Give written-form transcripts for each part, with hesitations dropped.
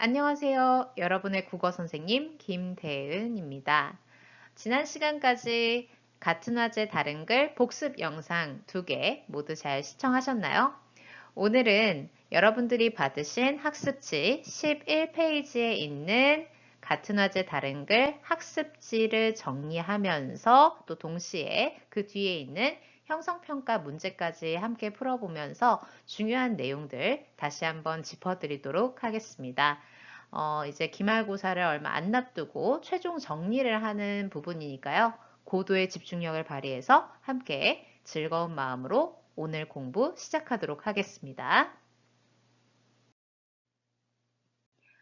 안녕하세요. 여러분의 국어 선생님 김대은입니다. 지난 시간까지 같은 화제 다른 글 복습 영상 2개 모두 잘 시청하셨나요? 오늘은 여러분들이 받으신 학습지 11페이지에 있는 같은 화제 다른 글 학습지를 정리하면서 또 동시에 그 뒤에 있는 형성평가 문제까지 함께 풀어보면서 중요한 내용들 다시 한번 짚어드리도록 하겠습니다. 이제 기말고사를 얼마 안 앞두고 최종 정리를 하는 부분이니까요. 고도의 집중력을 발휘해서 함께 즐거운 마음으로 오늘 공부 시작하도록 하겠습니다.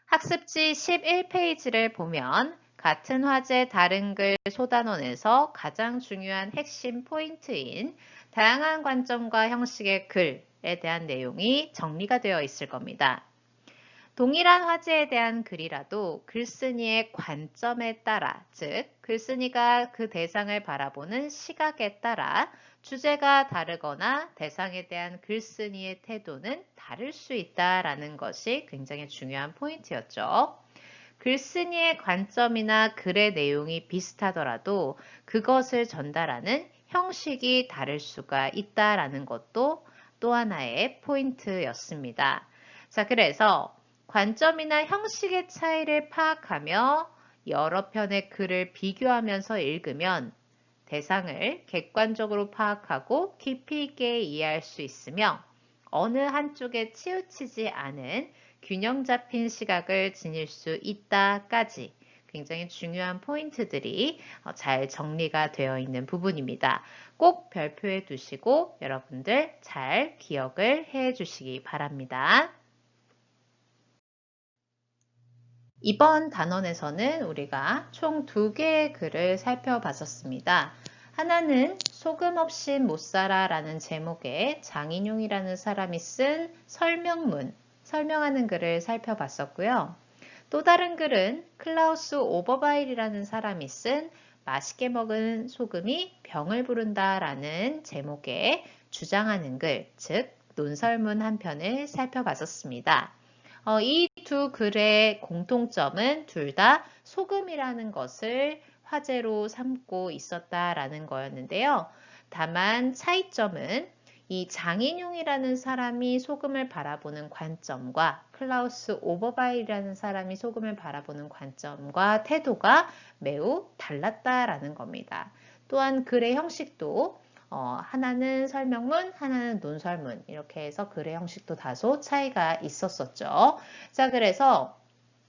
학습지 11페이지를 보면 같은 화제 다른 글 소단원에서 가장 중요한 핵심 포인트인 다양한 관점과 형식의 글에 대한 내용이 정리가 되어 있을 겁니다. 동일한 화제에 대한 글이라도 글쓴이의 관점에 따라, 즉 글쓴이가 그 대상을 바라보는 시각에 따라 주제가 다르거나 대상에 대한 글쓴이의 태도는 다를 수 있다라는 것이 굉장히 중요한 포인트였죠. 글쓴이의 관점이나 글의 내용이 비슷하더라도 그것을 전달하는 형식이 다를 수가 있다라는 것도 또 하나의 포인트였습니다. 자, 그래서 관점이나 형식의 차이를 파악하며 여러 편의 글을 비교하면서 읽으면 대상을 객관적으로 파악하고 깊이 있게 이해할 수 있으며 어느 한쪽에 치우치지 않은 균형 잡힌 시각을 지닐 수 있다까지 굉장히 중요한 포인트들이 잘 정리가 되어 있는 부분입니다. 꼭 별표해 두시고 여러분들 잘 기억을 해 주시기 바랍니다. 이번 단원에서는 우리가 총 2개의 글을 살펴봤었습니다. 하나는 소금 없이 못 살아 라는 제목의 장인용이라는 사람이 쓴 설명문, 설명하는 글을 살펴봤었고요. 또 다른 글은 클라우스 오버바일이라는 사람이 쓴 맛있게 먹은 소금이 병을 부른다 라는 제목의 주장하는 글, 즉 논설문 한 편을 살펴봤었습니다. 이 두 글의 공통점은 둘 다 소금이라는 것을 화제로 삼고 있었다라는 거였는데요. 다만 차이점은 이 장인용이라는 사람이 소금을 바라보는 관점과 클라우스 오버바일이라는 사람이 소금을 바라보는 관점과 태도가 매우 달랐다라는 겁니다. 또한 글의 형식도 하나는 설명문, 하나는 논설문 이렇게 해서 글의 형식도 다소 차이가 있었었죠. 자, 그래서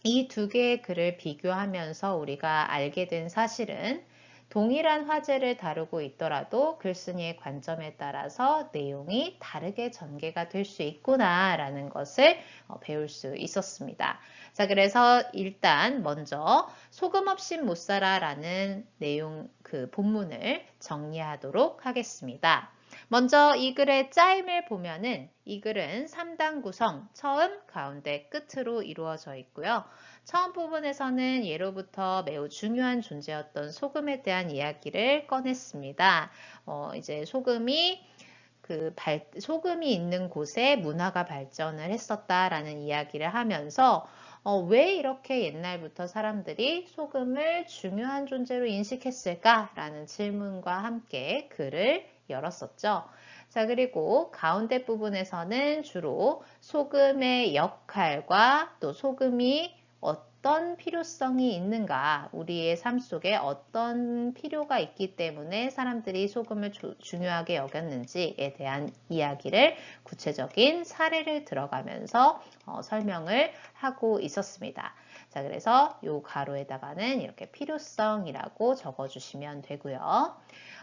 이 2개의 글을 비교하면서 우리가 알게 된 사실은 동일한 화제를 다루고 있더라도 글쓴이의 관점에 따라서 내용이 다르게 전개가 될 수 있구나라는 것을 배울 수 있었습니다. 자, 그래서 일단 먼저 소금 없이 못 살아라는 내용 그 본문을 정리하도록 하겠습니다. 먼저 이 글의 짜임을 보면은 이 글은 3단 구성, 처음, 가운데, 끝으로 이루어져 있고요. 처음 부분에서는 예로부터 매우 중요한 존재였던 소금에 대한 이야기를 꺼냈습니다. 이제 소금이 소금이 있는 곳에 문화가 발전을 했었다라는 이야기를 하면서 왜 이렇게 옛날부터 사람들이 소금을 중요한 존재로 인식했을까라는 질문과 함께 글을 열었었죠. 자, 그리고 가운데 부분에서는 주로 소금의 역할과 또 소금이 어떤 필요성이 있는가, 우리의 삶 속에 어떤 필요가 있기 때문에 사람들이 소금을 중요하게 여겼는지에 대한 이야기를 구체적인 사례를 들어가면서 설명을 하고 있었습니다. 자, 그래서 이 가로에다가는 이렇게 필요성이라고 적어주시면 되고요.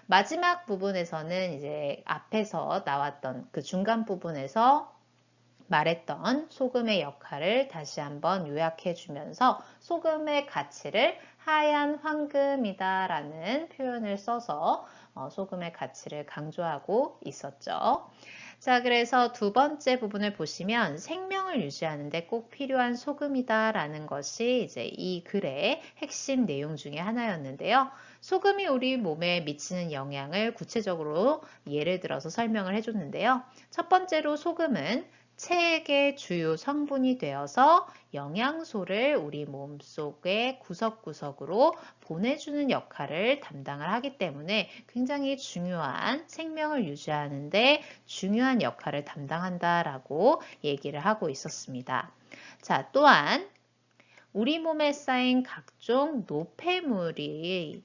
마지막 부분에서는 이제 앞에서 나왔던 그 중간 부분에서 말했던 소금의 역할을 다시 한번 요약해 주면서 소금의 가치를 하얀 황금이다 라는 표현을 써서 소금의 가치를 강조하고 있었죠. 자, 그래서 두 번째 부분을 보시면 생명을 유지하는데 꼭 필요한 소금이다 라는 것이 이제 이 글의 핵심 내용 중에 하나였는데요. 소금이 우리 몸에 미치는 영향을 구체적으로 예를 들어서 설명을 해줬는데요. 첫 번째로 소금은 체액의 주요 성분이 되어서 영양소를 우리 몸속의 구석구석으로 보내주는 역할을 담당을 하기 때문에 굉장히 중요한 생명을 유지하는 데 중요한 역할을 담당한다라고 얘기를 하고 있었습니다. 자, 또한 우리 몸에 쌓인 각종 노폐물이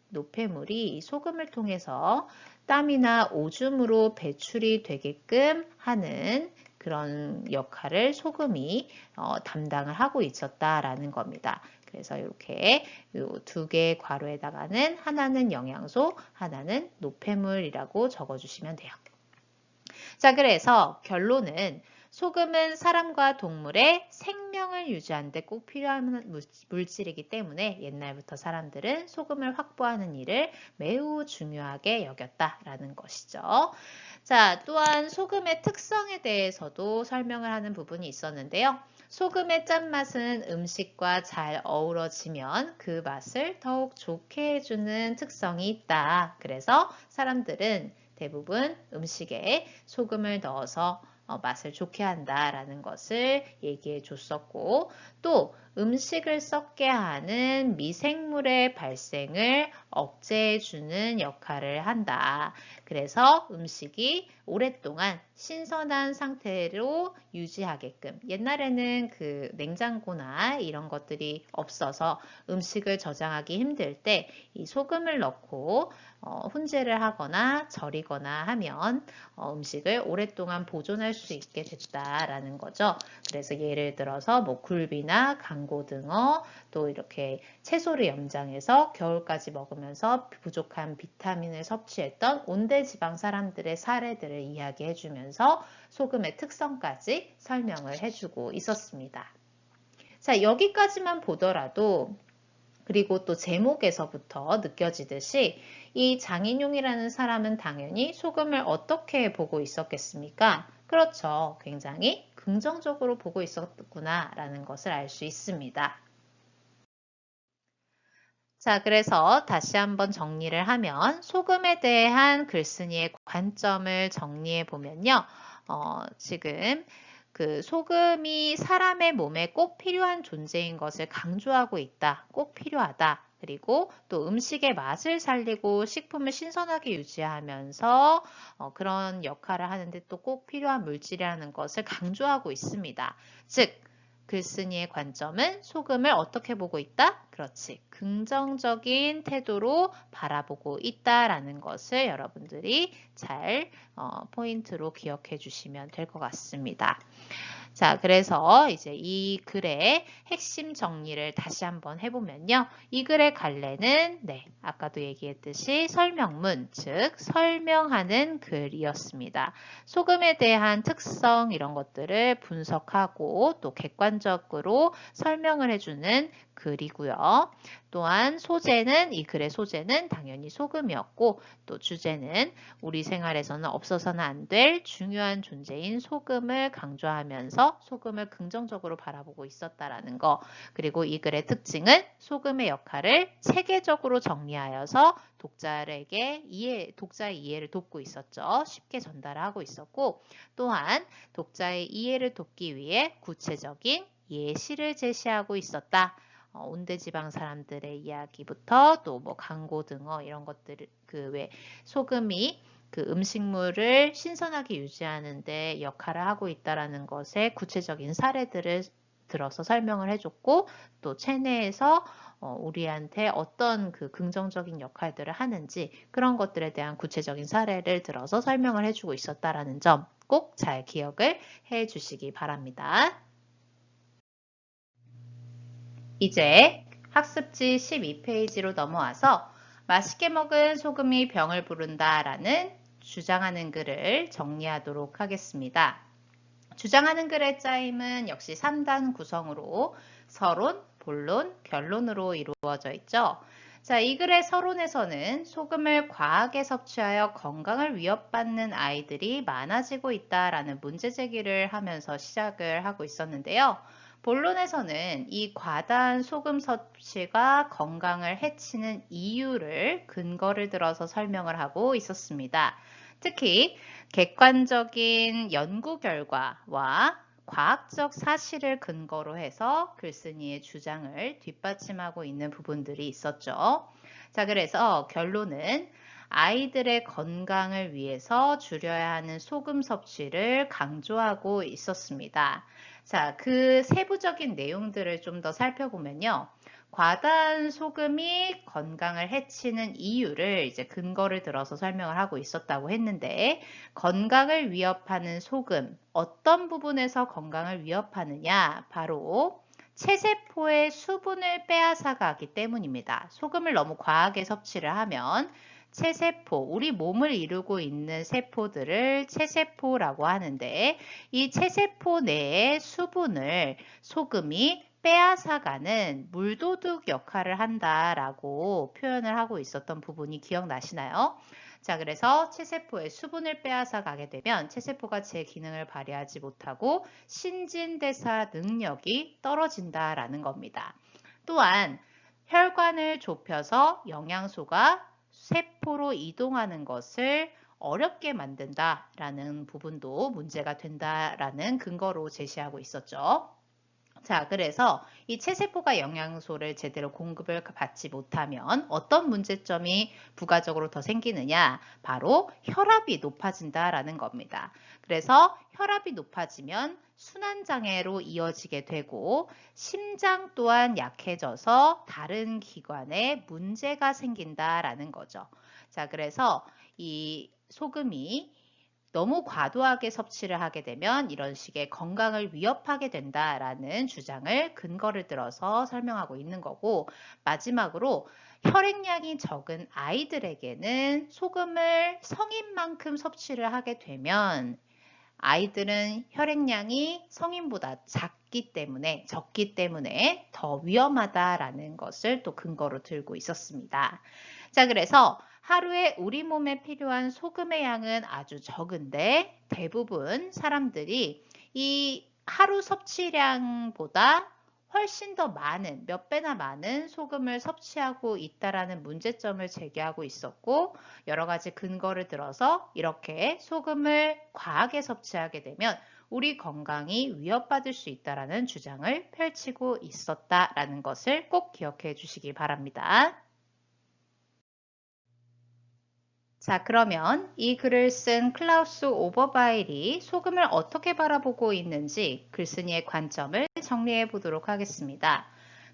소금을 통해서 땀이나 오줌으로 배출이 되게끔 하는 그런 역할을 소금이 담당을 하고 있었다라는 겁니다. 그래서 이렇게 두 개의 괄호에다가는 하나는 영양소, 하나는 노폐물이라고 적어주시면 돼요. 자, 그래서 결론은 소금은 사람과 동물의 생명을 유지하는 데 꼭 필요한 물질이기 때문에 옛날부터 사람들은 소금을 확보하는 일을 매우 중요하게 여겼다라는 것이죠. 자, 또한 소금의 특성에 대해서도 설명을 하는 부분이 있었는데요. 소금의 짠맛은 음식과 잘 어우러지면 그 맛을 더욱 좋게 해주는 특성이 있다. 그래서 사람들은 대부분 음식에 소금을 넣어서 맛을 좋게 한다라는 것을 얘기해 줬었고, 또 음식을 썩게 하는 미생물의 발생을 억제해 주는 역할을 한다. 그래서 음식이 오랫동안 신선한 상태로 유지하게끔, 옛날에는 그 냉장고나 이런 것들이 없어서 음식을 저장하기 힘들 때 이 소금을 넣고 훈제를 하거나 절이거나 하면 음식을 오랫동안 보존할 수 있게 됐다라는 거죠. 그래서 예를 들어서 뭐 굴비나 강고등어, 또 이렇게 채소를 염장해서 겨울까지 먹으면서 부족한 비타민을 섭취했던 온대지방 사람들의 사례들을 이야기해 주면서 소금의 특성까지 설명을 해주고 있었습니다. 자, 여기까지만 보더라도, 그리고 또 제목에서부터 느껴지듯이 이 장인용이라는 사람은 당연히 소금을 어떻게 보고 있었겠습니까? 그렇죠. 굉장히 긍정적으로 보고 있었구나라는 것을 알 수 있습니다. 자, 그래서 다시 한번 정리를 하면 소금에 대한 글쓴이의 관점을 정리해 보면요. 지금 그 소금이 사람의 몸에 꼭 필요한 존재인 것을 강조하고 있다. 꼭 필요하다. 그리고 또 음식의 맛을 살리고 식품을 신선하게 유지하면서 그런 역할을 하는데 또 꼭 필요한 물질이라는 것을 강조하고 있습니다. 즉, 글쓴이의 관점은 소금을 어떻게 보고 있다? 그렇지. 긍정적인 태도로 바라보고 있다라는 것을 여러분들이 잘 포인트로 기억해 주시면 될 것 같습니다. 자, 그래서 이제 이 글의 핵심 정리를 다시 한번 해보면요. 이 글의 갈래는 아까도 얘기했듯이 설명문, 즉 설명하는 글이었습니다. 소금에 대한 특성 이런 것들을 분석하고 또 객관적으로 설명을 해주는 글이고요. 또한 소재는 이 글의 소재는 당연히 소금이었고 또 주제는 우리 생활에서는 없어서는 안 될 중요한 존재인 소금을 강조하면서 소금을 긍정적으로 바라보고 있었다라는 거. 그리고 이 글의 특징은 소금의 역할을 체계적으로 정리하여서 독자의 이해를 돕고 있었죠. 쉽게 전달하고 있었고 또한 독자의 이해를 돕기 위해 구체적인 예시를 제시하고 있었다. 온대지방 사람들의 이야기부터 또 뭐 강고등어 이런 것들 그 외 소금이 그 음식물을 신선하게 유지하는 데 역할을 하고 있다라는 것의 구체적인 사례들을 들어서 설명을 해줬고 또 체내에서 우리한테 어떤 그 긍정적인 역할들을 하는지 그런 것들에 대한 구체적인 사례를 들어서 설명을 해주고 있었다라는 점 꼭 잘 기억을 해 주시기 바랍니다. 이제 학습지 12페이지로 넘어와서 맛있게 먹은 소금이 병을 부른다라는 주장하는 글을 정리하도록 하겠습니다. 주장하는 글의 짜임은 역시 3단 구성으로 서론, 본론, 결론으로 이루어져 있죠. 자, 이 글의 서론에서는 소금을 과하게 섭취하여 건강을 위협받는 아이들이 많아지고 있다라는 문제 제기를 하면서 시작을 하고 있었는데요. 본론에서는 이 과다한 소금 섭취가 건강을 해치는 이유를 근거를 들어서 설명을 하고 있었습니다. 특히 객관적인 연구 결과와 과학적 사실을 근거로 해서 글쓴이의 주장을 뒷받침하고 있는 부분들이 있었죠. 자, 그래서 결론은 아이들의 건강을 위해서 줄여야 하는 소금 섭취를 강조하고 있었습니다. 자, 그 세부적인 내용들을 좀 더 살펴보면요. 과다한 소금이 건강을 해치는 이유를 이제 근거를 들어서 설명을 하고 있었다고 했는데, 건강을 위협하는 소금, 어떤 부분에서 건강을 위협하느냐? 바로 체세포의 수분을 빼앗아 가기 때문입니다. 소금을 너무 과하게 섭취를 하면 체세포, 우리 몸을 이루고 있는 세포들을 체세포라고 하는데, 이 체세포 내의 수분을 소금이 빼앗아가는 물도둑 역할을 한다라고 표현을 하고 있었던 부분이 기억나시나요? 자, 그래서 체세포의 수분을 빼앗아 가게 되면 체세포가 제 기능을 발휘하지 못하고 신진대사 능력이 떨어진다라는 겁니다. 또한 혈관을 좁혀서 영양소가 세포로 이동하는 것을 어렵게 만든다라는 부분도 문제가 된다라는 근거로 제시하고 있었죠. 자, 그래서 이 체세포가 영양소를 제대로 공급을 받지 못하면 어떤 문제점이 부가적으로 더 생기느냐? 바로 혈압이 높아진다라는 겁니다. 그래서 혈압이 높아지면 순환장애로 이어지게 되고 심장 또한 약해져서 다른 기관에 문제가 생긴다라는 거죠. 자, 그래서 이 소금이 너무 과도하게 섭취를 하게 되면 이런 식의 건강을 위협하게 된다라는 주장을 근거를 들어서 설명하고 있는 거고, 마지막으로 혈액량이 적은 아이들에게는 소금을 성인만큼 섭취를 하게 되면 아이들은 혈액량이 성인보다 적기 때문에 더 위험하다라는 것을 또 근거로 들고 있었습니다. 자, 그래서 하루에 우리 몸에 필요한 소금의 양은 아주 적은데 대부분 사람들이 이 하루 섭취량보다 훨씬 더 많은, 몇 배나 많은 소금을 섭취하고 있다라는 문제점을 제기하고 있었고, 여러 가지 근거를 들어서 이렇게 소금을 과하게 섭취하게 되면 우리 건강이 위협받을 수 있다라는 주장을 펼치고 있었다라는 것을 꼭 기억해 주시기 바랍니다. 자, 그러면 이 글을 쓴 클라우스 오버바일이 소금을 어떻게 바라보고 있는지 글쓴이의 관점을 정리해 보도록 하겠습니다.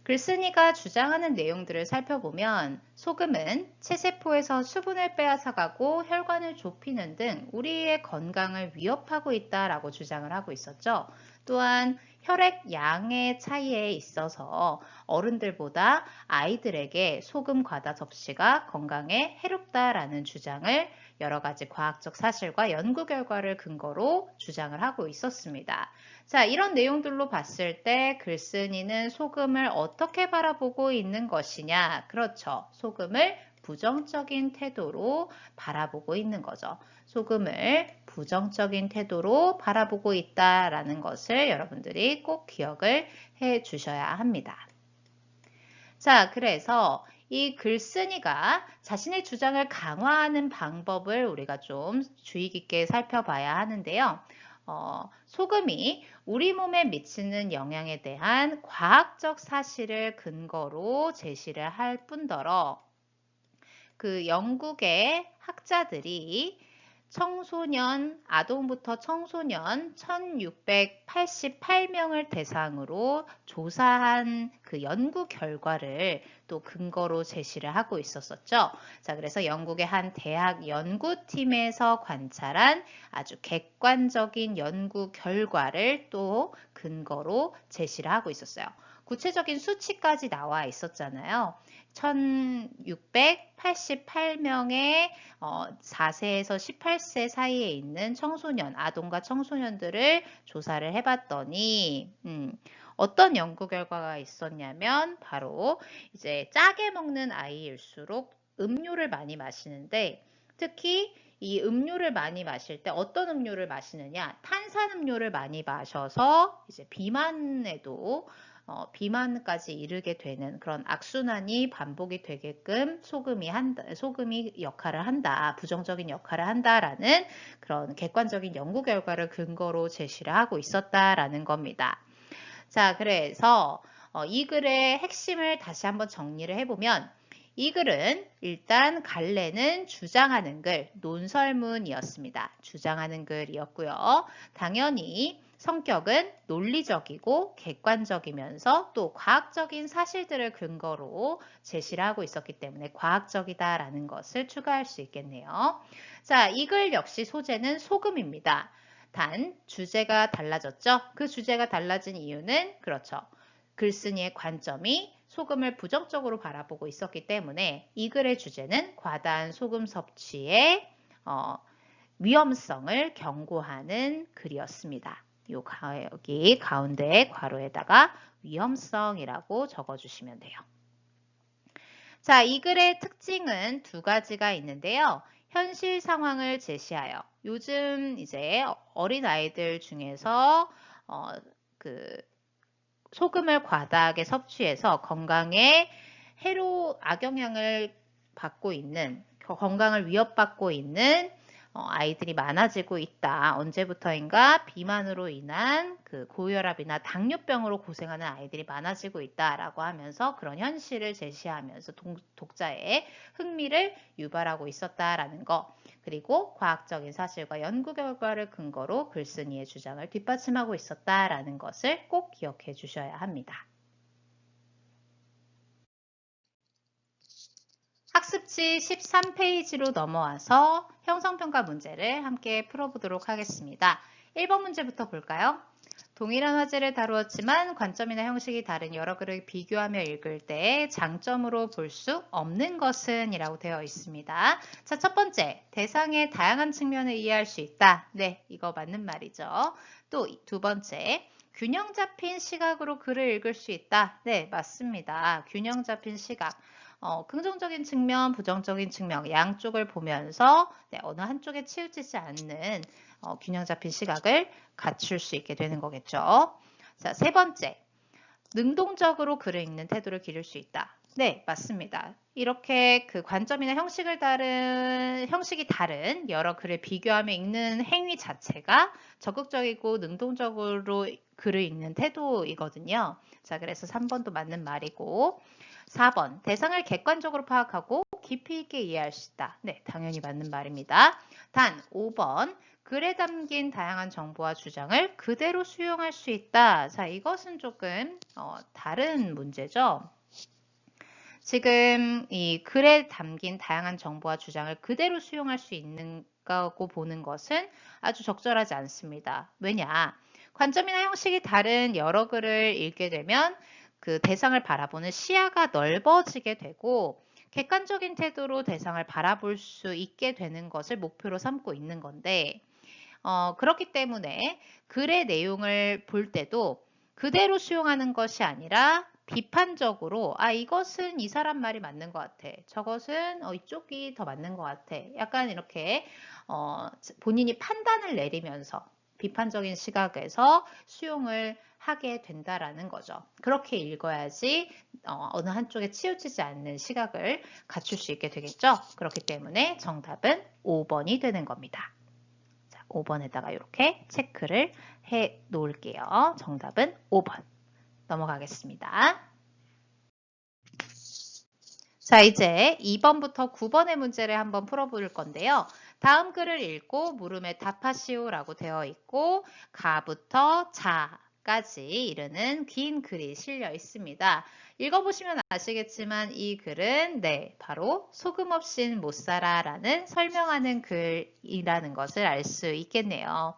글쓴이가 주장하는 내용들을 살펴보면 소금은 체세포에서 수분을 빼앗아가고 혈관을 좁히는 등 우리의 건강을 위협하고 있다라고 주장을 하고 있었죠. 또한 혈액 양의 차이에 있어서 어른들보다 아이들에게 소금 과다 섭취가 건강에 해롭다라는 주장을 여러 가지 과학적 사실과 연구 결과를 근거로 주장을 하고 있었습니다. 자, 이런 내용들로 봤을 때 글쓴이는 소금을 어떻게 바라보고 있는 것이냐? 그렇죠. 소금을 부정적인 태도로 바라보고 있는 거죠. 소금을 부정적인 태도로 바라보고 있다라는 것을 여러분들이 꼭 기억을 해 주셔야 합니다. 자, 그래서 이 글쓴이가 자신의 주장을 강화하는 방법을 우리가 좀 주의 깊게 살펴봐야 하는데요. 소금이 우리 몸에 미치는 영향에 대한 과학적 사실을 근거로 제시를 할 뿐더러 그 영국의 학자들이 아동부터 청소년 1688명을 대상으로 조사한 그 연구 결과를 또 근거로 제시를 하고 있었었죠. 자, 그래서 영국의 한 대학 연구팀에서 관찰한 아주 객관적인 연구 결과를 또 근거로 제시를 하고 있었어요. 구체적인 수치까지 나와 있었잖아요. 1688명의 4세에서 18세 사이에 있는 아동과 청소년들을 조사를 해봤더니, 어떤 연구 결과가 있었냐면, 바로 이제 짜게 먹는 아이일수록 음료를 많이 마시는데, 특히 이 음료를 많이 마실 때 어떤 음료를 마시느냐? 탄산음료를 많이 마셔서 이제 비만에도 비만까지 이르게 되는 그런 악순환이 반복이 되게끔 소금이 역할을 한다, 부정적인 역할을 한다라는 그런 객관적인 연구 결과를 근거로 제시를 하고 있었다라는 겁니다. 자, 그래서 이 글의 핵심을 다시 한번 정리를 해보면 이 글은 일단 갈래는 주장하는 글, 논설문이었습니다. 주장하는 글이었고요. 당연히 성격은 논리적이고 객관적이면서 또 과학적인 사실들을 근거로 제시를 하고 있었기 때문에 과학적이다라는 것을 추가할 수 있겠네요. 자, 이 글 역시 소재는 소금입니다. 단 주제가 달라졌죠. 그 주제가 달라진 이유는 그렇죠. 글쓴이의 관점이 소금을 부정적으로 바라보고 있었기 때문에 이 글의 주제는 과다한 소금 섭취의 위험성을 경고하는 글이었습니다. 여기 가운데 괄호에다가 위험성이라고 적어주시면 돼요. 자, 이 글의 특징은 두 가지가 있는데요. 현실 상황을 제시하여 요즘 이제 어린 아이들 중에서 소금을 과다하게 섭취해서 건강에 악영향을 받고 있는, 건강을 위협받고 있는 아이들이 많아지고 있다. 언제부터인가 비만으로 인한 고혈압이나 당뇨병으로 고생하는 아이들이 많아지고 있다라고 하면서 그런 현실을 제시하면서 독자의 흥미를 유발하고 있었다라는 거. 그리고 과학적인 사실과 연구 결과를 근거로 글쓴이의 주장을 뒷받침하고 있었다라는 것을 꼭 기억해 주셔야 합니다. 학습지 13페이지로 넘어와서 형성평가 문제를 함께 풀어보도록 하겠습니다. 1번 문제부터 볼까요? 동일한 화제를 다루었지만 관점이나 형식이 다른 여러 글을 비교하며 읽을 때 장점으로 볼 수 없는 것은 이라고 되어 있습니다. 자, 첫 번째, 대상의 다양한 측면을 이해할 수 있다. 네, 이거 맞는 말이죠. 또 두 번째, 균형 잡힌 시각으로 글을 읽을 수 있다. 네, 맞습니다. 균형 잡힌 시각. 긍정적인 측면, 부정적인 측면 양쪽을 보면서 어느 한쪽에 치우치지 않는 균형 잡힌 시각을 갖출 수 있게 되는 거겠죠. 자, 세 번째, 능동적으로 글을 읽는 태도를 기를 수 있다. 네, 맞습니다. 이렇게 관점이나 형식이 다른 여러 글을 비교하며 읽는 행위 자체가 적극적이고 능동적으로 글을 읽는 태도이거든요. 자, 그래서 3번도 맞는 말이고 4번, 대상을 객관적으로 파악하고 깊이 있게 이해할 수 있다. 네, 당연히 맞는 말입니다. 단 5번, 글에 담긴 다양한 정보와 주장을 그대로 수용할 수 있다. 자, 이것은 조금 다른 문제죠. 지금 이 글에 담긴 다양한 정보와 주장을 그대로 수용할 수 있는가고 보는 것은 아주 적절하지 않습니다. 왜냐? 관점이나 형식이 다른 여러 글을 읽게 되면 그 대상을 바라보는 시야가 넓어지게 되고 객관적인 태도로 대상을 바라볼 수 있게 되는 것을 목표로 삼고 있는 건데 그렇기 때문에 글의 내용을 볼 때도 그대로 수용하는 것이 아니라 비판적으로 이것은 이 사람 말이 맞는 것 같아. 저것은 이쪽이 더 맞는 것 같아. 약간 이렇게 본인이 판단을 내리면서 비판적인 시각에서 수용을 하게 된다라는 거죠. 그렇게 읽어야지 어느 한쪽에 치우치지 않는 시각을 갖출 수 있게 되겠죠. 그렇기 때문에 정답은 5번이 되는 겁니다. 자, 5번에다가 이렇게 체크를 해 놓을게요. 정답은 5번. 넘어가겠습니다. 자, 이제 2번부터 9번의 문제를 한번 풀어볼 건데요. 다음 글을 읽고 물음에 답하시오라고 되어 있고 가부터 자까지 이르는 긴 글이 실려 있습니다. 읽어보시면 아시겠지만 이 글은 바로 소금 없인 못 살아라는 설명하는 글이라는 것을 알 수 있겠네요.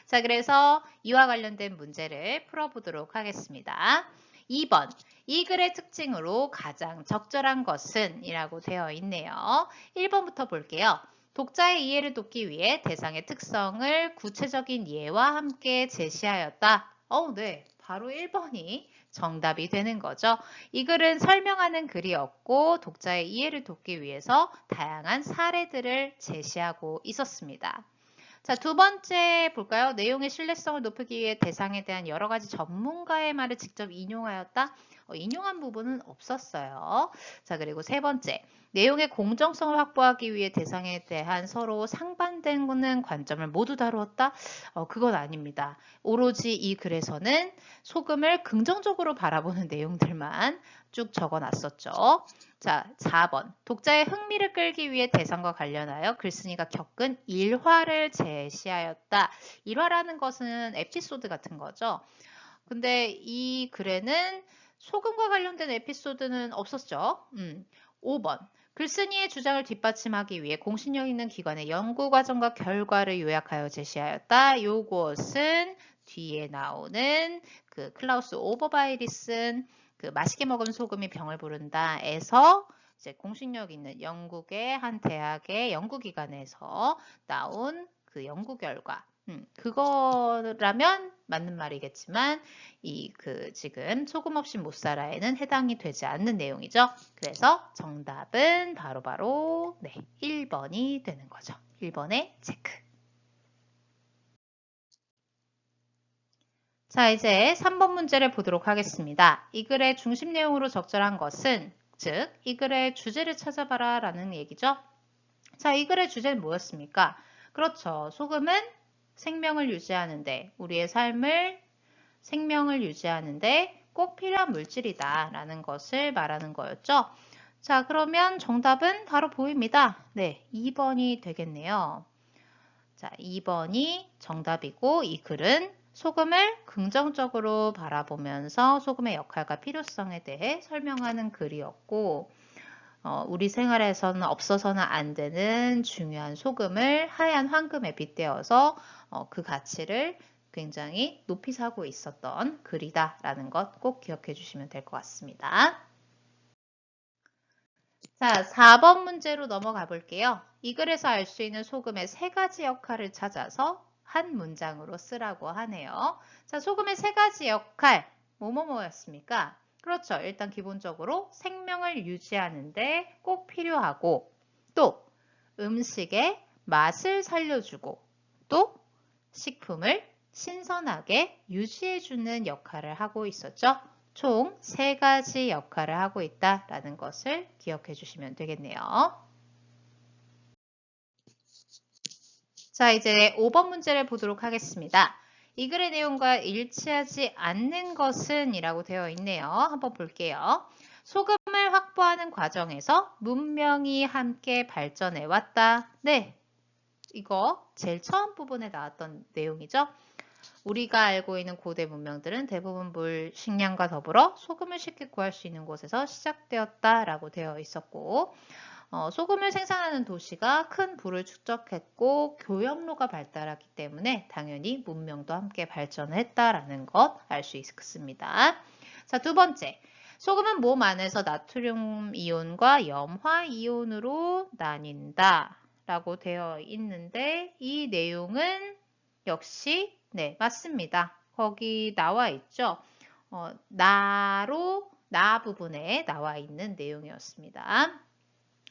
자, 그래서 이와 관련된 문제를 풀어보도록 하겠습니다. 2번, 이 글의 특징으로 가장 적절한 것은 이라고 되어 있네요. 1번부터 볼게요. 독자의 이해를 돕기 위해 대상의 특성을 구체적인 예와 함께 제시하였다. 네, 바로 1번이 정답이 되는 거죠. 이 글은 설명하는 글이었고 독자의 이해를 돕기 위해서 다양한 사례들을 제시하고 있었습니다. 자, 두 번째 볼까요? 내용의 신뢰성을 높이기 위해 대상에 대한 여러 가지 전문가의 말을 직접 인용하였다. 인용한 부분은 없었어요. 자, 그리고 세 번째. 내용의 공정성을 확보하기 위해 대상에 대한 서로 상반되는 관점을 모두 다루었다. 그건 아닙니다. 오로지 이 글에서는 소금을 긍정적으로 바라보는 내용들만 쭉 적어놨었죠. 자, 4번. 독자의 흥미를 끌기 위해 대상과 관련하여 글쓴이가 겪은 일화를 제시하였다. 일화라는 것은 에피소드 같은 거죠. 근데 이 글에는 소금과 관련된 에피소드는 없었죠. 5번. 글쓴이의 주장을 뒷받침하기 위해 공신력 있는 기관의 연구 과정과 결과를 요약하여 제시하였다. 요것은 뒤에 나오는 그 클라우스 오버바이리슨 그 맛있게 먹은 소금이 병을 부른다에서 이제 공신력 있는 영국의 한 대학의 연구기관에서 나온 그 연구 결과. 그거라면 맞는 말이겠지만 지금 소금 없이 못 살아에는 해당이 되지 않는 내용이죠. 그래서 정답은 바로 1번이 되는 거죠. 1번에 체크. 자, 이제 3번 문제를 보도록 하겠습니다. 이 글의 중심 내용으로 적절한 것은 즉, 이 글의 주제를 찾아봐라 라는 얘기죠. 자, 이 글의 주제는 뭐였습니까? 그렇죠. 소금은 생명을 유지하는데, 우리의 생명을 유지하는데 꼭 필요한 물질이다 라는 것을 말하는 거였죠. 자, 그러면 정답은 바로 보입니다. 네, 2번이 되겠네요. 자, 2번이 정답이고 이 글은 소금을 긍정적으로 바라보면서 소금의 역할과 필요성에 대해 설명하는 글이었고 우리 생활에서는 없어서는 안 되는 중요한 소금을 하얀 황금에 빗대어서 그 가치를 굉장히 높이 사고 있었던 글이다라는 것 꼭 기억해 주시면 될 것 같습니다. 자, 4번 문제로 넘어가 볼게요. 이 글에서 알 수 있는 소금의 세 가지 역할을 찾아서 한 문장으로 쓰라고 하네요. 자, 소금의 세 가지 역할, 뭐였습니까? 그렇죠. 일단 기본적으로 생명을 유지하는데 꼭 필요하고 또 음식의 맛을 살려주고 또 식품을 신선하게 유지해주는 역할을 하고 있었죠. 총 3가지 역할을 하고 있다라는 것을 기억해 주시면 되겠네요. 자, 이제 5번 문제를 보도록 하겠습니다. 이 글의 내용과 일치하지 않는 것은 이라고 되어 있네요. 한번 볼게요. 소금을 확보하는 과정에서 문명이 함께 발전해 왔다. 네, 이거 제일 처음 부분에 나왔던 내용이죠. 우리가 알고 있는 고대 문명들은 대부분 물, 식량과 더불어 소금을 쉽게 구할 수 있는 곳에서 시작되었다라고 되어 있었고 소금을 생산하는 도시가 큰 부를 축적했고 교역로가 발달하기 때문에 당연히 문명도 함께 발전했다라는 것 알 수 있습니다. 자, 두 번째. 소금은 몸 안에서 나트륨 이온과 염화 이온으로 나뉜다 라고 되어 있는데 이 내용은 역시 네, 맞습니다. 거기 나와 있죠. 나 부분에 나와 있는 내용이었습니다.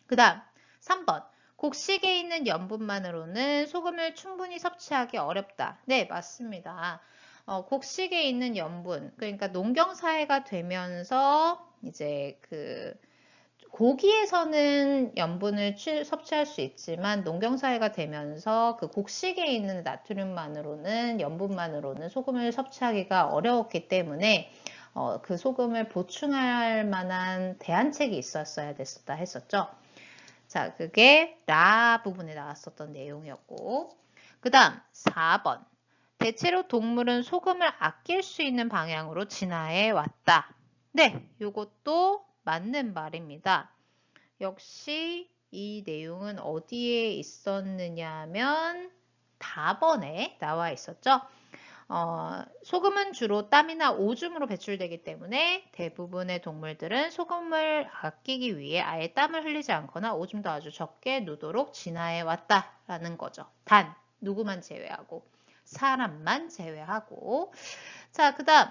그 다음 3번. 곡식에 있는 염분만으로는 소금을 충분히 섭취하기 어렵다. 네, 맞습니다. 곡식에 있는 염분, 그러니까 농경사회가 되면서 이제 고기에서는 염분을 섭취할 수 있지만 농경사회가 되면서 그 곡식에 있는 나트륨만으로는 염분만으로는 소금을 섭취하기가 어려웠기 때문에 그 소금을 보충할 만한 대안책이 있었어야 됐었다 했었죠. 자, 그게 라 부분에 나왔었던 내용이었고 그 다음 4번. 대체로 동물은 소금을 아낄 수 있는 방향으로 진화해 왔다. 네, 이것도 맞는 말입니다. 역시 이 내용은 어디에 있었느냐 하면 답번에 나와 있었죠. 소금은 주로 땀이나 오줌으로 배출되기 때문에 대부분의 동물들은 소금을 아끼기 위해 아예 땀을 흘리지 않거나 오줌도 아주 적게 누도록 진화해 왔다라는 거죠. 단, 누구만 제외하고 사람만 제외하고 자, 그 다음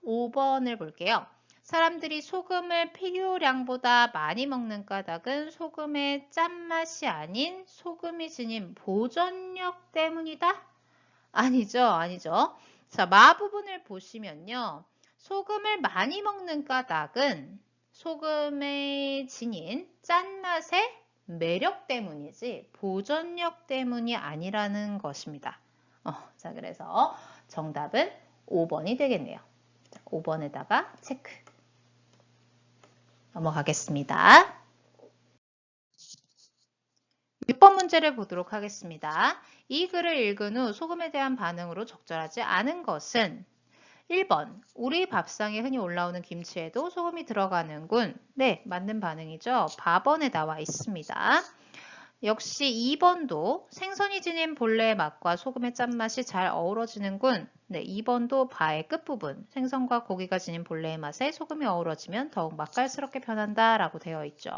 5번을 볼게요. 사람들이 소금을 필요량보다 많이 먹는 까닭은 소금의 짠맛이 아닌 소금이 지닌 보존력 때문이다? 아니죠, 아니죠. 자, 마 부분을 보시면요. 소금을 많이 먹는 까닭은 소금에 지닌 짠맛의 매력 때문이지 보존력 때문이 아니라는 것입니다. 자, 그래서 정답은 5번이 되겠네요. 자, 5번에다가 체크. 넘어가겠습니다. 6번 문제를 보도록 하겠습니다. 이 글을 읽은 후 소금에 대한 반응으로 적절하지 않은 것은 1번, 우리 밥상에 흔히 올라오는 김치에도 소금이 들어가는군. 네, 맞는 반응이죠. 밥원에 나와 있습니다. 역시 2번도 생선이 지닌 본래의 맛과 소금의 짠맛이 잘 어우러지는군. 네, 2번도 바의 끝부분, 생선과 고기가 지닌 본래의 맛에 소금이 어우러지면 더욱 맛깔스럽게 변한다 라고 되어 있죠.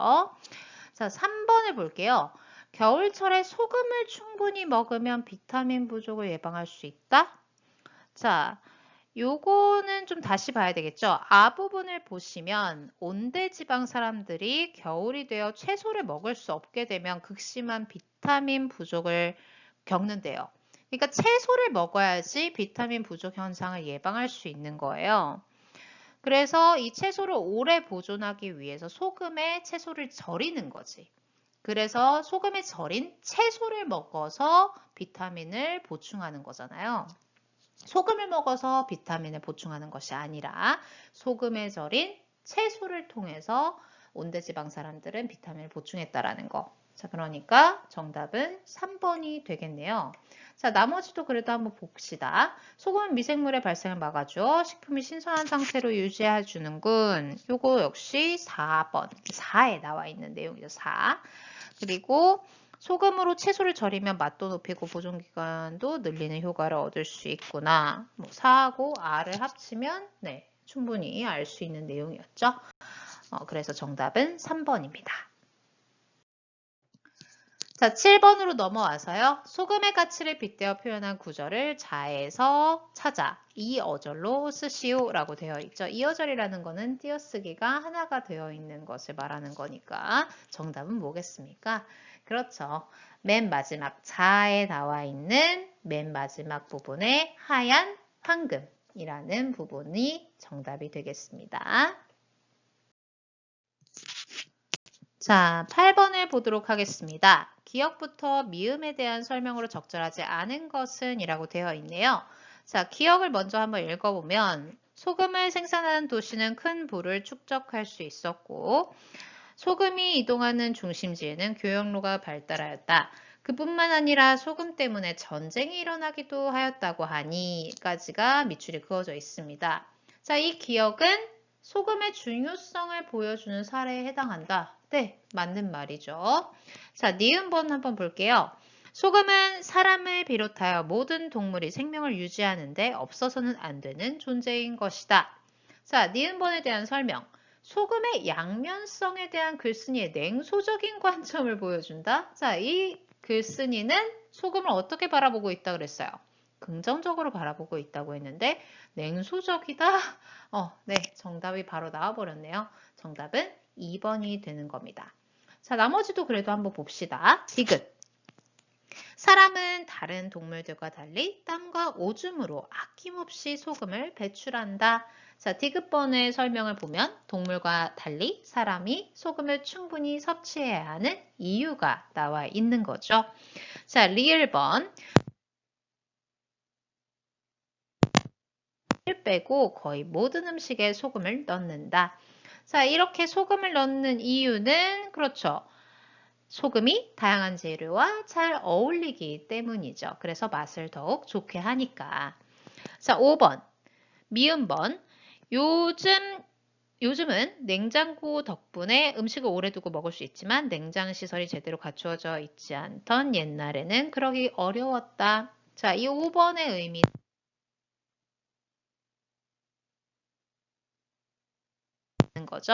자, 3번을 볼게요. 겨울철에 소금을 충분히 먹으면 비타민 부족을 예방할 수 있다? 자, 요거는 좀 다시 봐야 되겠죠. 앞부분을 보시면 온대지방 사람들이 겨울이 되어 채소를 먹을 수 없게 되면 극심한 비타민 부족을 겪는데요. 그러니까 채소를 먹어야지 비타민 부족 현상을 예방할 수 있는 거예요. 그래서 이 채소를 오래 보존하기 위해서 소금에 채소를 절이는 거지. 그래서 소금에 절인 채소를 먹어서 비타민을 보충하는 거잖아요. 소금을 먹어서 비타민을 보충하는 것이 아니라 소금에 절인 채소를 통해서 온대지방 사람들은 비타민을 보충했다라는 거. 자, 그러니까 정답은 3번이 되겠네요. 자, 나머지도 그래도 한번 봅시다. 소금은 미생물의 발생을 막아줘 식품이 신선한 상태로 유지해 주는군. 요거 역시 4번, 4에 나와 있는 내용이죠. 4. 그리고 소금으로 채소를 절이면 맛도 높이고 보존기간도 늘리는 효과를 얻을 수 있구나. 뭐 4하고 R을 합치면 네, 충분히 알 수 있는 내용이었죠. 그래서 정답은 3번입니다. 자, 7번으로 넘어와서요. 소금의 가치를 빗대어 표현한 구절을 자에서 찾아 이 어절로 쓰시오 라고 되어 있죠. 이 어절이라는 거는 띄어쓰기가 하나가 되어 있는 것을 말하는 거니까 정답은 뭐겠습니까? 그렇죠. 맨 마지막 자에 나와 있는 맨 마지막 부분에 하얀 황금이라는 부분이 정답이 되겠습니다. 자, 8번을 보도록 하겠습니다. 기억부터 미음에 대한 설명으로 적절하지 않은 것은 이라고 되어 있네요. 자, 기억을 먼저 한번 읽어보면 소금을 생산하는 도시는 큰 부를 축적할 수 있었고 소금이 이동하는 중심지에는 교역로가 발달하였다. 그뿐만 아니라 소금 때문에 전쟁이 일어나기도 하였다고 하니까지가 밑줄이 그어져 있습니다. 자, 이 기억은 소금의 중요성을 보여주는 사례에 해당한다. 네, 맞는 말이죠. 자, 니은번 한번 볼게요. 소금은 사람을 비롯하여 모든 동물이 생명을 유지하는데 없어서는 안 되는 존재인 것이다. 자, 니은번에 대한 설명. 소금의 양면성에 대한 글쓴이의 냉소적인 관점을 보여준다. 자, 이 글쓴이는 소금을 어떻게 바라보고 있다 그랬어요? 긍정적으로 바라보고 있다고 했는데 냉소적이다? 네, 정답이 바로 나와버렸네요. 정답은 2번이 되는 겁니다. 자, 나머지도 그래도 한번 봅시다. 디귿. 사람은 다른 동물들과 달리 땀과 오줌으로 아낌없이 소금을 배출한다. 자, 디귿번의 설명을 보면 동물과 달리 사람이 소금을 충분히 섭취해야 하는 이유가 나와 있는 거죠. 자, 리을번. 빼고 거의 모든 음식에 소금을 넣는다. 자, 이렇게 소금을 넣는 이유는 그렇죠. 소금이 다양한 재료와 잘 어울리기 때문이죠. 그래서 맛을 더욱 좋게 하니까. 자, 5번. 미음번. 요즘은 냉장고 덕분에 음식을 오래 두고 먹을 수 있지만 냉장 시설이 제대로 갖추어져 있지 않던 옛날에는 그러기 어려웠다. 자, 이 5번의 의미 는 거죠.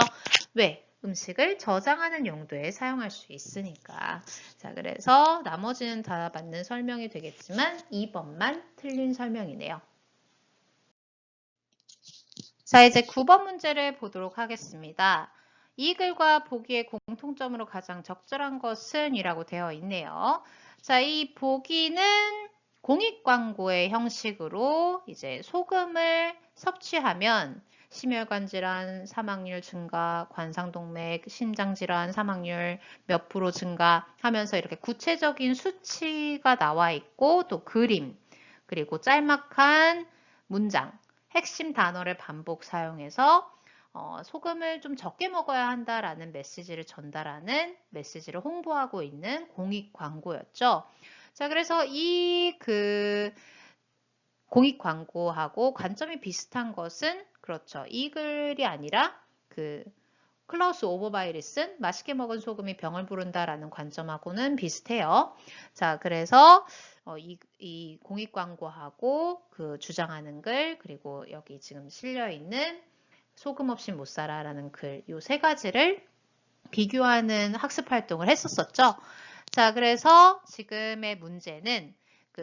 왜? 음식을 저장하는 용도에 사용할 수 있으니까. 자, 그래서 나머지는 다 맞는 설명이 되겠지만 2번만 틀린 설명이네요. 자, 이제 9번 문제를 보도록 하겠습니다. 이 글과 보기의 공통점으로 가장 적절한 것은 이라고 되어 있네요. 자, 이 보기는 공익 광고의 형식으로 이제 소금을 섭취하면 심혈관 질환 사망률 증가, 관상동맥, 심장질환 사망률 몇 프로 증가하면서 이렇게 구체적인 수치가 나와 있고 또 그림, 그리고 짤막한 문장, 핵심 단어를 반복 사용해서 소금을 좀 적게 먹어야 한다라는 메시지를 전달하는 메시지를 홍보하고 있는 공익 광고였죠. 자, 그래서 이 공익 광고하고 관점이 비슷한 것은 그렇죠. 이 글이 아니라 클라우스 오버바이리슨 맛있게 먹은 소금이 병을 부른다라는 관점하고는 비슷해요. 자, 그래서 이 공익 광고하고 주장하는 글 그리고 여기 지금 실려 있는 소금 없이 못 살아라는 글, 이 세 가지를 비교하는 학습 활동을 했었었죠. 자, 그래서 지금의 문제는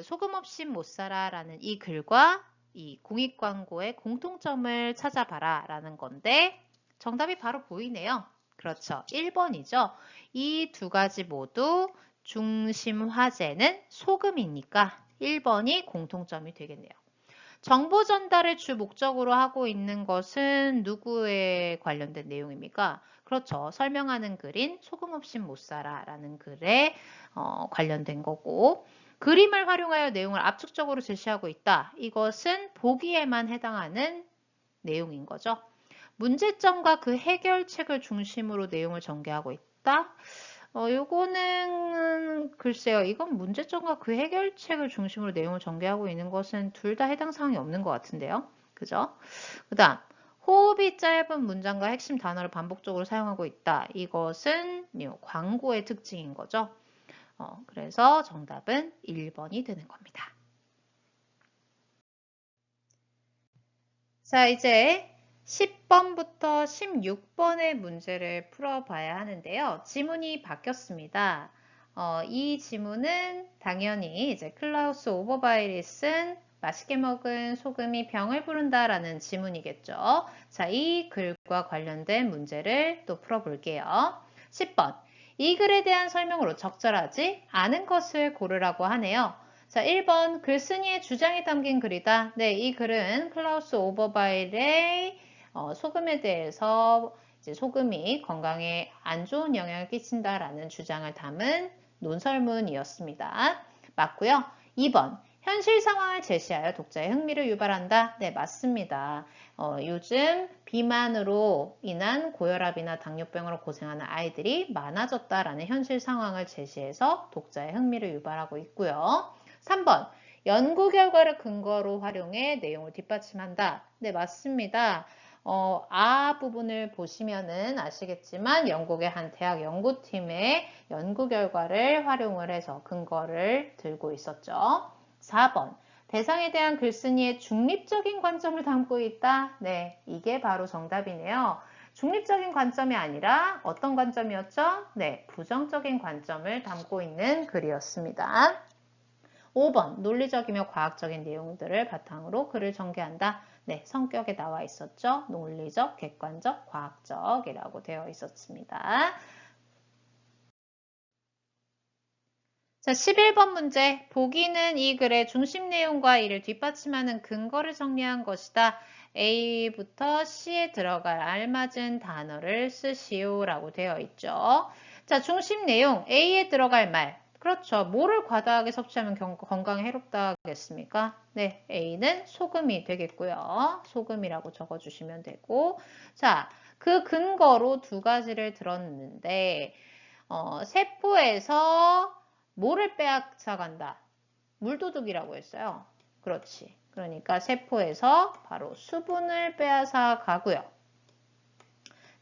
소금 없이 못 살아라는 이 글과 이 공익 광고의 공통점을 찾아봐라 라는 건데 정답이 바로 보이네요. 그렇죠. 1번이죠. 이 두 가지 모두 중심 화제는 소금이니까 1번이 공통점이 되겠네요. 정보 전달을 주 목적으로 하고 있는 것은 누구에 관련된 내용입니까? 그렇죠. 설명하는 글인 소금 없인 못 살아 라는 글에 관련된 거고 그림을 활용하여 내용을 압축적으로 제시하고 있다. 이것은 보기에만 해당하는 내용인 거죠. 문제점과 그 해결책을 중심으로 내용을 전개하고 있다. 요거는 글쎄요. 이건 문제점과 그 해결책을 중심으로 내용을 전개하고 있는 것은 둘 다 해당 사항이 없는 것 같은데요. 그죠? 그 다음 호흡이 짧은 문장과 핵심 단어를 반복적으로 사용하고 있다. 이것은 광고의 특징인 거죠. 그래서 정답은 1번이 되는 겁니다. 자, 이제 10번부터 16번의 문제를 풀어봐야 하는데요. 지문이 바뀌었습니다. 이 지문은 당연히 이제 클라우스 오버바이리슨 맛있게 먹은 소금이 병을 부른다라는 지문이겠죠. 자, 이 글과 관련된 문제를 또 풀어볼게요. 10번. 이 글에 대한 설명으로 적절하지 않은 것을 고르라고 하네요. 자, 1번 글쓴이의 주장이 담긴 글이다. 네, 이 글은 클라우스 오버바일의 소금에 대해서 이제 소금이 건강에 안 좋은 영향을 끼친다라는 주장을 담은 논설문이었습니다. 맞고요. 2번 현실 상황을 제시하여 독자의 흥미를 유발한다. 네, 맞습니다. 요즘 비만으로 인한 고혈압이나 당뇨병으로 고생하는 아이들이 많아졌다라는 현실 상황을 제시해서 독자의 흥미를 유발하고 있고요. 3번 연구 결과를 근거로 활용해 내용을 뒷받침한다. 네, 맞습니다. 부분을 보시면은 아시겠지만 영국의 한 대학 연구팀의 연구 결과를 활용을 해서 근거를 들고 있었죠. 4번 대상에 대한 글쓴이의 중립적인 관점을 담고 있다. 네, 이게 바로 정답이네요. 중립적인 관점이 아니라 어떤 관점이었죠? 네, 부정적인 관점을 담고 있는 글이었습니다. 5번 논리적이며 과학적인 내용들을 바탕으로 글을 전개한다. 네, 성격에 나와 있었죠. 논리적, 객관적, 과학적이라고 되어 있었습니다. 자, 11번 문제. 보기는 이 글의 중심 내용과 이를 뒷받침하는 근거를 정리한 것이다. A부터 C에 들어갈 알맞은 단어를 쓰시오 라고 되어 있죠. 자, 중심 내용 A에 들어갈 말. 그렇죠. 뭐를 과다하게 섭취하면 건강에 해롭다 하겠습니까? 네, A는 소금이 되겠고요. 소금이라고 적어주시면 되고. 자, 그 근거로 두 가지를 들었는데 세포에서 뭐를 빼앗아간다? 물도둑이라고 했어요. 그렇지. 그러니까 세포에서 바로 수분을 빼앗아 가고요.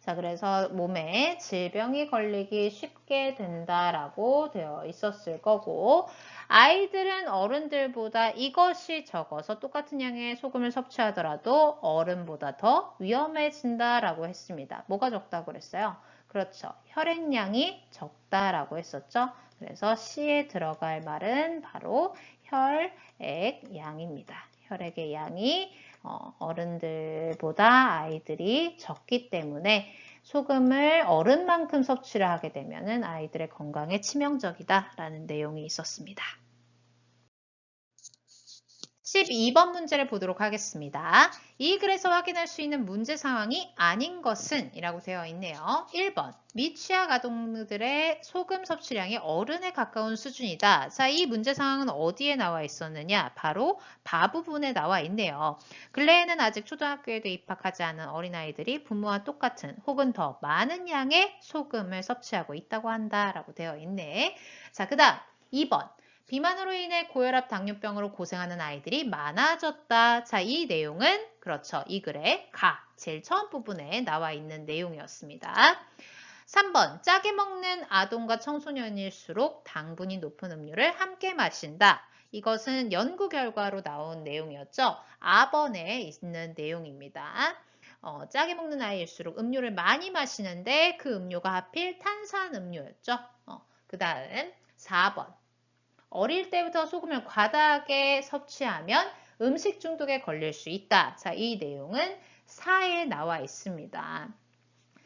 자, 그래서 몸에 질병이 걸리기 쉽게 된다라고 되어 있었을 거고 아이들은 어른들보다 이것이 적어서 똑같은 양의 소금을 섭취하더라도 어른보다 더 위험해진다라고 했습니다. 뭐가 적다고 그랬어요? 그렇죠. 혈액량이 적다라고 했었죠. 그래서 C에 들어갈 말은 바로 혈액양입니다. 혈액의 양이 어른들보다 아이들이 적기 때문에 소금을 어른만큼 섭취를 하게 되면 아이들의 건강에 치명적이다라는 내용이 있었습니다. 12번 문제를 보도록 하겠습니다. 이 글에서 확인할 수 있는 문제 상황이 아닌 것은 이라고 되어 있네요. 1번 미취학 아동들의 소금 섭취량이 어른에 가까운 수준이다. 자, 이 문제 상황은 어디에 나와 있었느냐? 바로 바 부분에 나와 있네요. 근래에는 아직 초등학교에도 입학하지 않은 어린아이들이 부모와 똑같은 혹은 더 많은 양의 소금을 섭취하고 있다고 한다라고 되어 있네. 자, 그 다음 2번 비만으로 인해 고혈압, 당뇨병으로 고생하는 아이들이 많아졌다. 자, 이 내용은 그렇죠. 이 글의 제일 처음 부분에 나와 있는 내용이었습니다. 3번 짜게 먹는 아동과 청소년일수록 당분이 높은 음료를 함께 마신다. 이것은 연구 결과로 나온 내용이었죠. A번에 있는 내용입니다. 짜게 먹는 아이일수록 음료를 많이 마시는데 그 음료가 하필 탄산음료였죠. 그 다음 4번 어릴 때부터 소금을 과다하게 섭취하면 음식 중독에 걸릴 수 있다. 자, 이 내용은 4에 나와 있습니다.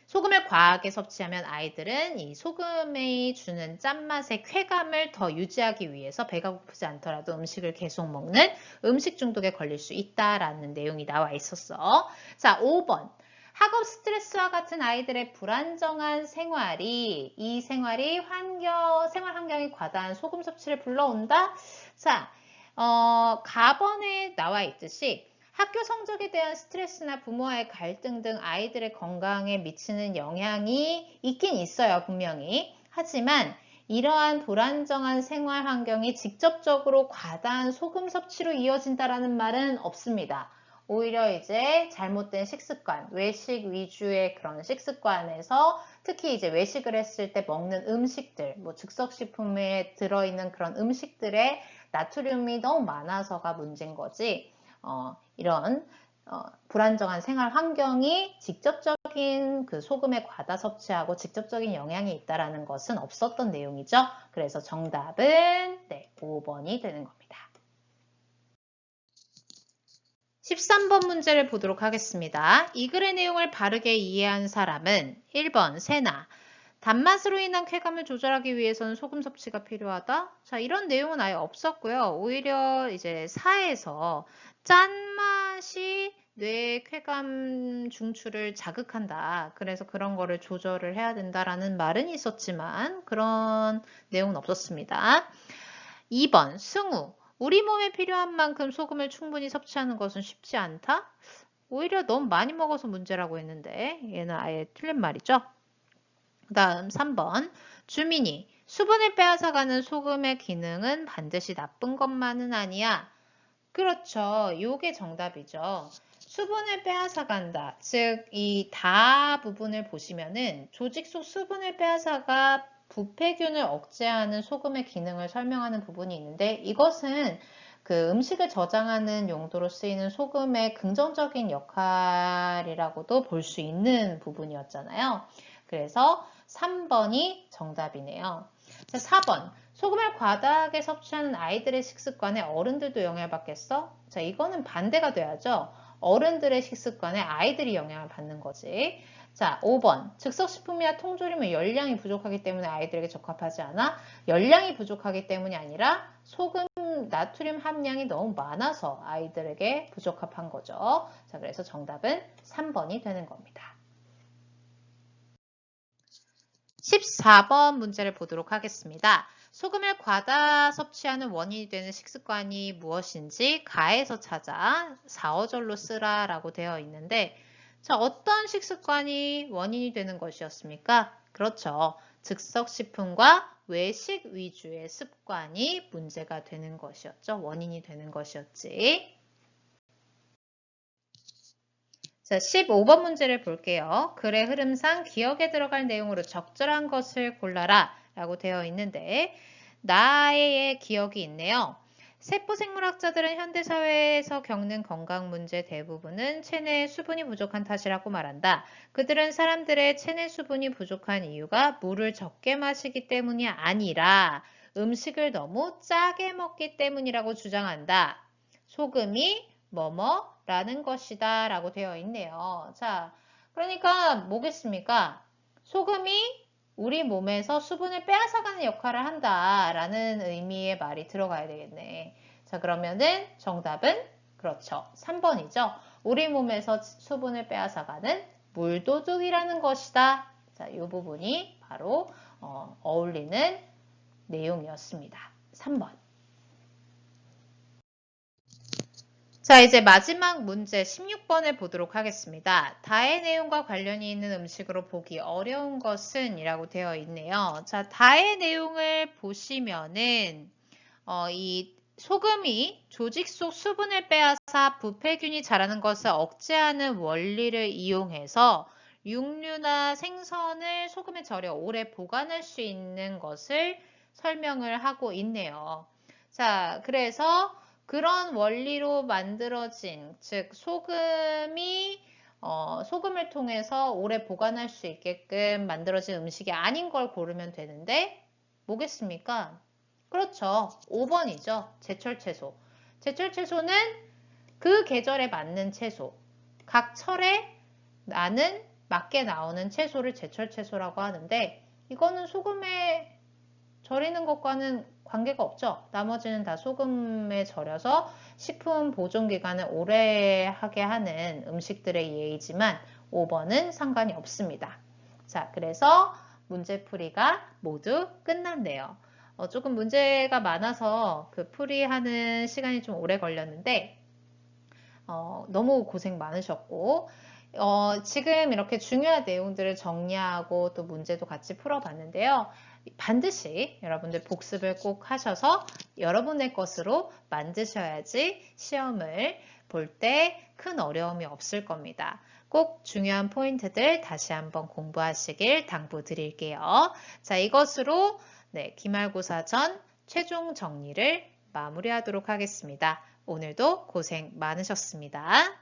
소금을 과하게 섭취하면 아이들은 이 소금이 주는 짠맛의 쾌감을 더 유지하기 위해서 배가 고프지 않더라도 음식을 계속 먹는 음식 중독에 걸릴 수 있다라는 내용이 나와 있었어. 자, 5번. 학업 스트레스와 같은 아이들의 불안정한 생활이 생활 환경이 과다한 소금 섭취를 불러온다. 자, 가번에 나와 있듯이 학교 성적에 대한 스트레스나 부모와의 갈등 등 아이들의 건강에 미치는 영향이 있긴 있어요, 분명히. 하지만 이러한 불안정한 생활 환경이 직접적으로 과다한 소금 섭취로 이어진다라는 말은 없습니다. 오히려 이제 잘못된 식습관, 외식 위주의 그런 식습관에서 특히 이제 외식을 했을 때 먹는 음식들, 뭐 즉석식품에 들어있는 그런 음식들에 나트륨이 너무 많아서가 문제인 거지. 이런 불안정한 생활 환경이 직접적인 그 소금의 과다 섭취하고 직접적인 영향이 있다라는 것은 없었던 내용이죠. 그래서 정답은 5번이 되는 겁니다. 13번 문제를 보도록 하겠습니다. 이 글의 내용을 바르게 이해한 사람은 1번 세나 단맛으로 인한 쾌감을 조절하기 위해서는 소금 섭취가 필요하다. 자, 이런 내용은 아예 없었고요. 오히려 이제 4에서 짠맛이 뇌의 쾌감 중추를 자극한다. 그래서 그런 거를 조절을 해야 된다라는 말은 있었지만 그런 내용은 없었습니다. 2번 승우 우리 몸에 필요한 만큼 소금을 충분히 섭취하는 것은 쉽지 않다? 오히려 너무 많이 먹어서 문제라고 했는데 얘는 아예 틀린 말이죠. 그 다음 3번 주민이 수분을 빼앗아가는 소금의 기능은 반드시 나쁜 것만은 아니야. 그렇죠. 요게 정답이죠. 수분을 빼앗아간다. 즉, 이 다 부분을 보시면은 조직 속 수분을 빼앗아가 부패균을 억제하는 소금의 기능을 설명하는 부분이 있는데 이것은 그 음식을 저장하는 용도로 쓰이는 소금의 긍정적인 역할이라고도 볼 수 있는 부분이었잖아요. 그래서 3번이 정답이네요. 자, 4번. 소금을 과다하게 섭취하는 아이들의 식습관에 어른들도 영향을 받겠어? 자, 이거는 반대가 돼야죠. 어른들의 식습관에 아이들이 영향을 받는 거지. 자, 5번. 즉석식품이나 통조림은 열량이 부족하기 때문에 아이들에게 적합하지 않아? 열량이 부족하기 때문이 아니라 소금, 나트륨 함량이 너무 많아서 아이들에게 부적합한 거죠. 자, 그래서 정답은 3번이 되는 겁니다. 14번 문제를 보도록 하겠습니다. 소금을 과다 섭취하는 원인이 되는 식습관이 무엇인지 가에서 찾아 4어절로 쓰라 라고 되어 있는데 자, 어떤 식습관이 원인이 되는 것이었습니까? 그렇죠. 즉석식품과 외식 위주의 습관이 문제가 되는 것이었죠. 원인이 되는 것이었지. 자, 15번 문제를 볼게요. 글의 흐름상 기억에 들어갈 내용으로 적절한 것을 골라라 라고 되어 있는데 나의 기억이 있네요. 세포생물학자들은 현대사회에서 겪는 건강 문제 대부분은 체내에 수분이 부족한 탓이라고 말한다. 그들은 사람들의 체내 수분이 부족한 이유가 물을 적게 마시기 때문이 아니라 음식을 너무 짜게 먹기 때문이라고 주장한다. 소금이 뭐뭐라는 것이다 라고 되어 있네요. 자, 그러니까 뭐겠습니까? 소금이 우리 몸에서 수분을 빼앗아가는 역할을 한다라는 의미의 말이 들어가야 되겠네. 자, 그러면은 정답은 그렇죠. 3번이죠. 우리 몸에서 수분을 빼앗아가는 물도둑이라는 것이다. 자, 이 부분이 바로 어울리는 내용이었습니다. 3번. 자, 이제 마지막 문제 16번을 보도록 하겠습니다. 다의 내용과 관련이 있는 음식으로 보기 어려운 것은 이라고 되어 있네요. 자, 다의 내용을 보시면은 이 소금이 조직 속 수분을 빼앗아 부패균이 자라는 것을 억제하는 원리를 이용해서 육류나 생선을 소금에 절여 오래 보관할 수 있는 것을 설명을 하고 있네요. 자, 그래서 그런 원리로 만들어진, 즉 소금을 통해서 오래 보관할 수 있게끔 만들어진 음식이 아닌 걸 고르면 되는데 뭐겠습니까? 그렇죠. 5번이죠. 제철 채소. 제철 채소는 그 계절에 맞는 채소. 각 철에 맞게 나오는 채소를 제철 채소라고 하는데 이거는 소금에 절이는 것과는 관계가 없죠. 나머지는 다 소금에 절여서 식품 보존 기간을 오래 하게 하는 음식들의 예이지만 5번은 상관이 없습니다. 자, 그래서 문제풀이가 모두 끝났네요. 조금 문제가 많아서 그 풀이하는 시간이 좀 오래 걸렸는데 너무 고생 많으셨고 지금 이렇게 중요한 내용들을 정리하고 또 문제도 같이 풀어봤는데요. 반드시 여러분들 복습을 꼭 하셔서 여러분의 것으로 만드셔야지 시험을 볼 때 큰 어려움이 없을 겁니다. 꼭 중요한 포인트들 다시 한번 공부하시길 당부드릴게요. 자, 이것으로 기말고사 전 최종 정리를 마무리하도록 하겠습니다. 오늘도 고생 많으셨습니다.